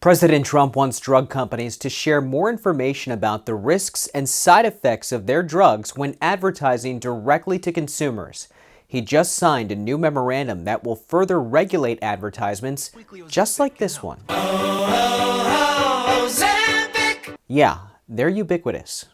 President Trump wants drug companies to share more information about the risks and side effects of their drugs when advertising directly to consumers. He just signed a new memorandum that will further regulate advertisements, just like this one. Ozempic! Yeah, they're ubiquitous.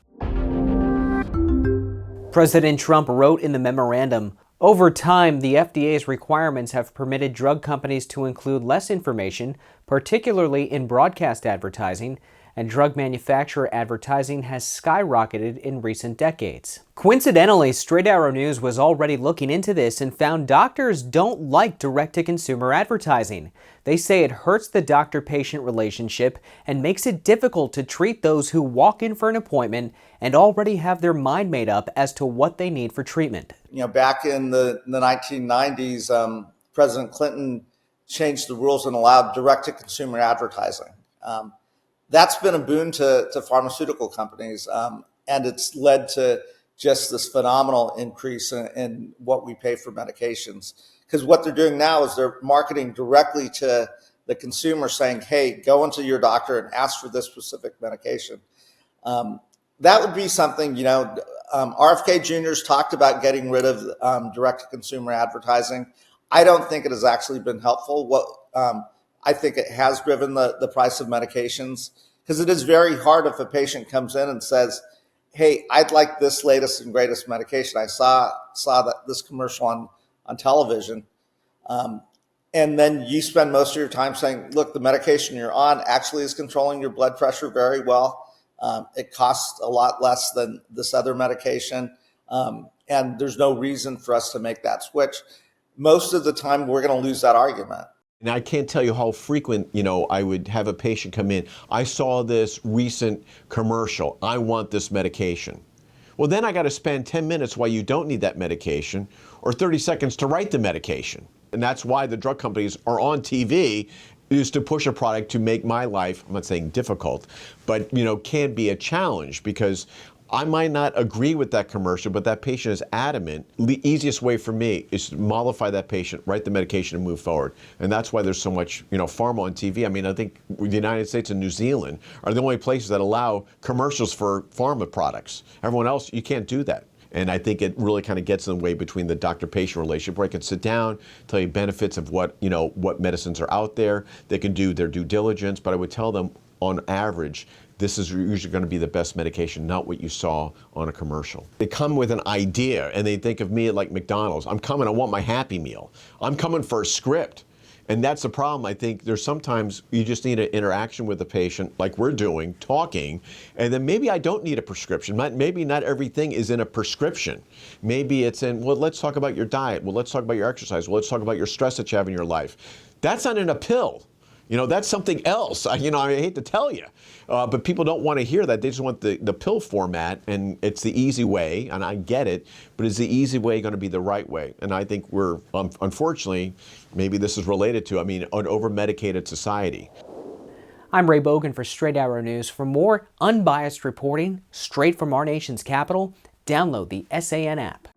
President Trump wrote in the memorandum, "Over time, the FDA's requirements have permitted drug companies to include less information, particularly in broadcast advertising, and drug manufacturer advertising has skyrocketed in recent decades." Coincidentally, Straight Arrow News was already looking into this and found doctors don't like direct-to-consumer advertising. They say it hurts the doctor-patient relationship and makes it difficult to treat those who walk in for an appointment and already have their mind made up as to what they need for treatment. Back in the 1990s, President Clinton changed the rules and allowed direct-to-consumer advertising. That's been a boon to pharmaceutical companies, and it's led to just this phenomenal increase in what we pay for medications. Because what they're doing now is they're marketing directly to the consumer, saying, hey, go into your doctor and ask for this specific medication. That would be something, RFK Jr.'s talked about getting rid of direct-to-consumer advertising. I don't think it has actually been helpful. I think it has driven the price of medications, because it is very hard if a patient comes in and says, hey, I'd like this latest and greatest medication. I saw this commercial on television. And then you spend most of your time saying, look, the medication you're on actually is controlling your blood pressure very well. It costs a lot less than this other medication. And there's no reason for us to make that switch. Most of the time, we're going to lose that argument. And I can't tell you how frequent, I would have a patient come in. I saw this recent commercial. I want this medication. Well, then I got to spend 10 minutes while you don't need that medication, or 30 seconds to write the medication. And that's why the drug companies are on TV, is to push a product to make my life, I'm not saying difficult, but, can be a challenge, because I might not agree with that commercial, but that patient is adamant. The easiest way for me is to mollify that patient, write the medication, and move forward. And that's why there's so much, pharma on TV. I mean, I think the United States and New Zealand are the only places that allow commercials for pharma products. Everyone else, you can't do that. And I think it really kind of gets in the way between the doctor-patient relationship, where I can sit down, tell you benefits of what medicines are out there. They can do their due diligence, but I would tell them, on average, this is usually going to be the best medication, not what you saw on a commercial. They come with an idea, and they think of me like McDonald's. I'm coming, I want my Happy Meal. I'm coming for a script. And that's the problem. I think there's sometimes you just need an interaction with the patient, like we're doing, talking, and then maybe I don't need a prescription. Maybe not everything is in a prescription. Maybe it's in, well, let's talk about your diet. Well, let's talk about your exercise. Well, let's talk about your stress that you have in your life. That's not in a pill. That's something else. I hate to tell you, but people don't want to hear that. They just want the pill format, and it's the easy way, and I get it, but is the easy way going to be the right way? And I think we're, unfortunately, maybe this is related to, an over-medicated society. I'm Ray Bogan for Straight Arrow News. For more unbiased reporting straight from our nation's capital, download the SAN app.